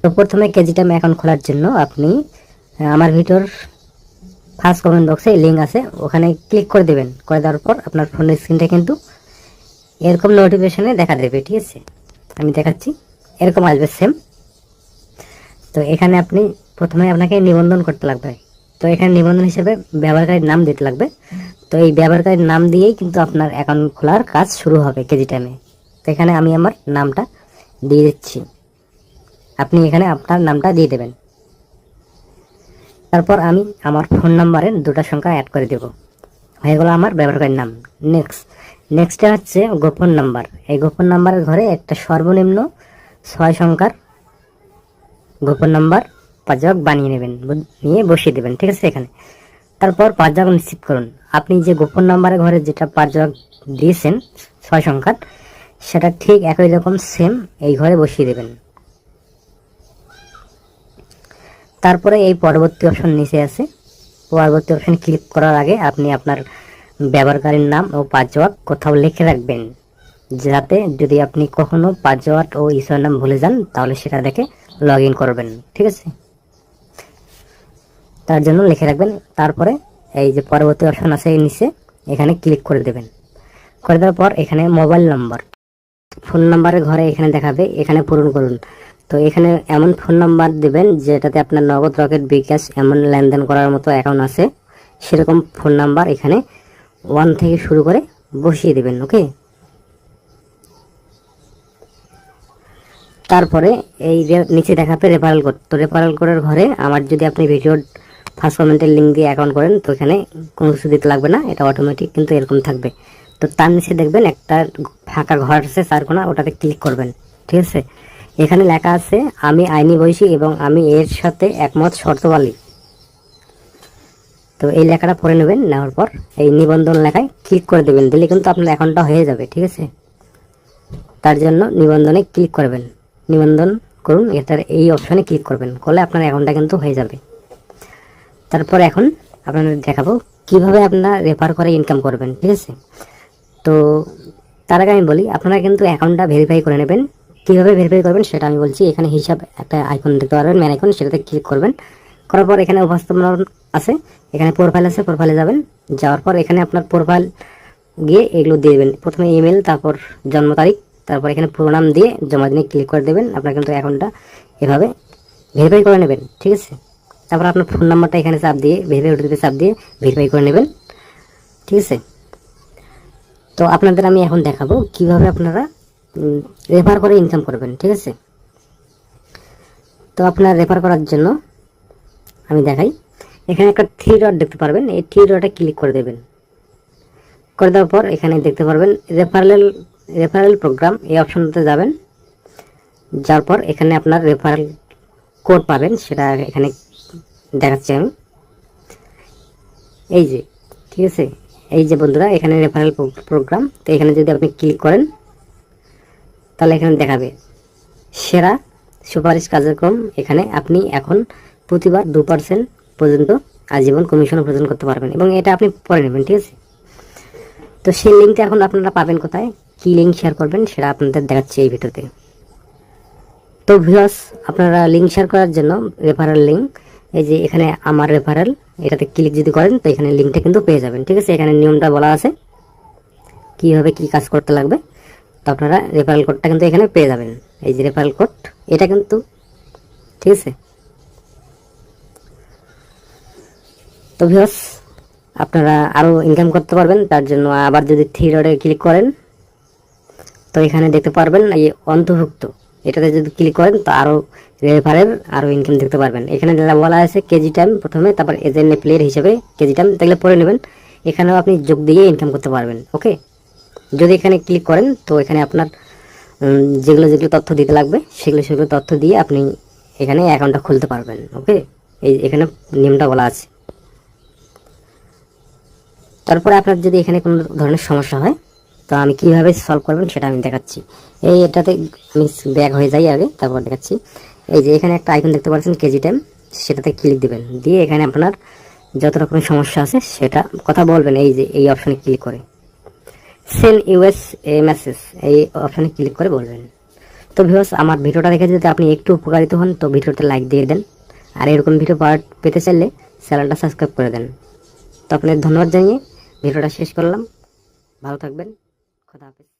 তো প্রথমে কেজিটাইম অ্যাকাউন্ট খোলার জন্য আপনি আমার ভিডিওর ফার্স্ট কমেন্ট বক্সে লিঙ্ক আছে, ওখানে ক্লিক করে দেবেন। করে দেওয়ার পর আপনার ফোনের স্ক্রিনটা কিন্তু এরকম নোটিফিকেশনে দেখা দেবে, ঠিক আছে? আমি দেখাচ্ছি, এরকম আসবে সেম। তো এখানে আপনি প্রথমে আপনাকে নিবন্ধন করতে লাগবে। তো এখানে নিবন্ধন হিসেবে ব্যবহারকারীর নাম দিতে লাগবে। তো এই ব্যবহারকারীর নাম দিয়েই কিন্তু আপনার অ্যাকাউন্ট খোলার কাজ শুরু হবে কেজিটাইমে। তো এখানে আমি আমার নামটা দিয়ে দিচ্ছি, আপনি এখানে আপনার নামটা দিয়ে দেবেন। তারপর আমি আমার ফোন নাম্বারের দুটো সংখ্যা অ্যাড করে দেব, হয়ে গেল আমার ব্যবহারকারীর নাম। নেক্সটটা হচ্ছে গোপন নাম্বার। এই গোপন নাম্বারের ঘরে একটা সর্বনিম্ন 6 সংখ্যার গোপন নাম্বার 5 ভাগ বানিয়ে নেবেন, নিয়ে বসিয়ে দেবেন, ঠিক আছে? এখানে তারপর 5 ভাগ নিশ্চিত করুন। আপনি যে গোপন নাম্বারের ঘরে যেটা 5 ভাগ দিয়েছেন 6 সংখ্যার, সেটা ঠিক একই রকম সেম এই ঘরে বসিয়ে দেবেন। তারপরে এই পরবর্তী অপশন নিচে আছে, পরবর্তী অপশন ক্লিক করার আগে আপনি আপনার ব্যবহারকারীর নাম ও পাসওয়ার্ড কোথাও লিখে রাখবেন, যাতে যদি আপনি কখনো পাসওয়ার্ড ও ইউজার নাম ভুলে যান তাহলে সেটা দেখে লগ ইন করবেন, ঠিক আছে? তার জন্য লিখে রাখবেন। তারপরে এই যে পরবর্তী অপশন আছে এই নিচে, এখানে ক্লিক করে দেবেন। করে দেওয়ার পর এখানে মোবাইল নাম্বার, ফোন নাম্বারের ঘরে এখানে দেখাবে, এখানে পূরণ করুন। তো এখানে এমন ফোন নাম্বার দেবেন যেটাতে আপনার নগদ, রকেট, বিকাশ এমন লেনদেন করার মতো অ্যাকাউন্ট আছে, সেরকম ফোন নাম্বার এখানে 1 থেকে শুরু করে বসিয়ে দেবেন, ওকে? তারপরে এই নিচে দেখাবে রেফারেল কোড। তো রেফারেল কোডের ঘরে আমার যদি আপনি ভিডিওর ফার্স্ট কমেন্টের লিঙ্ক দিয়ে অ্যাকাউন্ট করেন তো এখানে কোনো কিছু দিতে লাগবে না, এটা অটোমেটিক কিন্তু এরকম থাকবে। তো তার নিচে দেখবেন একটা ফাঁকা ঘর আছে 4 কোণা, ওটাতে ক্লিক করবেন, ঠিক আছে? এখানে লেখা আছে আমি আইনি বৈশী এবং আমি এর সাথে একমত শর্তাবলী। তো এই লেখাটা পড়ে নেবেন, নেওয়ার পর এই নিবন্ধন লেখায় ক্লিক করে দেবেন, দিলে কিন্তু আপনার অ্যাকাউন্টটা হয়ে যাবে, ঠিক আছে? তার জন্য নিবন্ধনে ক্লিক করবেন, নিবন্ধন করুন, এটার এই অপশনে ক্লিক করবেন, করলে আপনার অ্যাকাউন্টটা কিন্তু হয়ে যাবে। তারপর এখন আপনাদের দেখাবো কিভাবে আপনারা রেফার করে ইনকাম করবেন, ঠিক আছে? তো তার আগে আমি বলি, আপনারা কিন্তু অ্যাকাউন্টটা ভেরিফাই করে নেবেন। কীভাবে ভেরিফাই করবেন সেটা আমি বলছি। এখানে হিসাব একটা আইকন দেখতে পারবেন, ম্যান আইকন, সেটাতে ক্লিক করবেন। করার পর এখানে উপস্থাপনা আছে, এখানে প্রোফাইল আছে, প্রোফাইলে যাবেন। যাওয়ার পর এখানে আপনার প্রোফাইল গিয়ে এগুলো দিয়ে দেবেন, প্রথমে ইমেল, তারপর জন্ম তারিখ, তারপর এখানে পুরো নাম দিয়ে জমা দিনে ক্লিক করে দেবেন। আপনার কিন্তু অ্যাকাউন্টটা এভাবে ভেরিফাই করে নেবেন, ঠিক আছে? তারপর আপনার ফোন নাম্বারটা এখানে চাপ দিয়ে ভেরিফাই ওটিপিতে চাপ দিয়ে ভেরিফাই করে নেবেন, ঠিক আছে? তো আপনাদের আমি এখন দেখাবো কিভাবে আপনারা রেফার করে ইনকাম করবেন, ঠিক আছে? তো আপনারা রেফার করার জন্য আমি দেখাই, এখানে একটা 3 ডট দেখতে পারবেন, এই 3 ডটে ক্লিক করে দেবেন। করে দেওয়ার পর এখানে দেখতে পারবেন রেফারেল প্রোগ্রাম, এই অপশনটাতে যাবেন। যাওয়ার পর এখানে আপনার রেফারেল কোড পাবেন, সেটা এখানে দেখাচ্ছি আমি, এই যে, ঠিক আছে? এই যে বন্ধুরা, এখানে রেফারেল প্রোগ্রাম। তো এখানে যদি আপনি ক্লিক করেন তাহলে এখানে দেখাবে সেরা সুপারিশ কার্যক্রম। এখানে আপনি এখন প্রতিবার 2% পর্যন্ত আজীবন কমিশন প্রদান করতে পারবেন, এবং এটা আপনি পরে নেবেন, ঠিক আছে? তো সেই লিঙ্কটা এখন আপনারা পাবেন কোথায়, কি লিঙ্ক শেয়ার করবেন সেটা আপনাদের দেখাচ্ছি এই ভিডিওতে। তো ভিউয়ার্স, আপনারা লিঙ্ক শেয়ার করার জন্য রেফারেল লিঙ্ক, এই যে এখানে আমার রেফারেল, এটাতে ক্লিক যদি করেন তো এখানে লিঙ্কটা কিন্তু পেয়ে যাবেন, ঠিক আছে? এখানে নিয়মটা বলা আছে কীভাবে কী কাজ করতে লাগবে। তো আপনারা রেফারেল কোডটা কিন্তু এখানে পেয়ে যাবেন, এই যে রেফারেল কোড, এটা কিন্তু, ঠিক আছে? তো ভিউয়ার্স, আপনারা আরও ইনকাম করতে পারবেন। তার জন্য আবার যদি 3 ডটে ক্লিক করেন তো এখানে দেখতে পারবেন এই অন্তর্ভুক্ত, এটাতে যদি ক্লিক করেন তো আরও রেফারেল আরও ইনকাম দেখতে পারবেন। এখানে যেটা বলা আছে কেজিটাইম প্রথমে, তারপর এজেন্ট প্লেয়ার হিসেবে কেজিটাইম, তাহলে পড়ে নেবেন। এখানেও আপনি যোগ দিয়ে ইনকাম করতে পারবেন, ওকে? যদি এখানে ক্লিক করেন তো এখানে আপনার যেগুলো তথ্য দিতে লাগবে সেগুলো তথ্য দিয়ে আপনি এখানে অ্যাকাউন্টটা খুলতে পারবেন, ওকে? এই এখানে নিয়মটা বলা আছে। তারপরে আপনার যদি এখানে কোনো ধরনের সমস্যা হয় তো আমি কিভাবে সলভ করবেন সেটা আমি দেখাচ্ছি। এটাতে আমি ব্যাক হয়ে যাই আগে, তারপর দেখাচ্ছি। এই যে এখানে একটা আইকন দেখতে পাচ্ছেন কেজিটাইম, সেটাতে ক্লিক দিবেন, দিয়ে এখানে আপনার যত রকমের সমস্যা আছে সেটা কথা বলবেন। এই যে এই অপশনে ক্লিক করে সেন্ড ইউএস এ মেসেজ, এই অপশনে ক্লিক করে বলবেন। তো ভিউয়ার্স, আমার ভিডিওটা দেখে যদি আপনি একটু উপকারিত হন তো ভিডিওতে লাইক দিয়ে দেন, আর এরকম ভিডিও পেতে চাইলে চ্যানেলটা সাবস্ক্রাইব করে দেন। তো আপনাদের ধন্যবাদ জানিয়ে ভিডিওটা শেষ করলাম। ভালো থাকবেন, খোদা হাফেজ।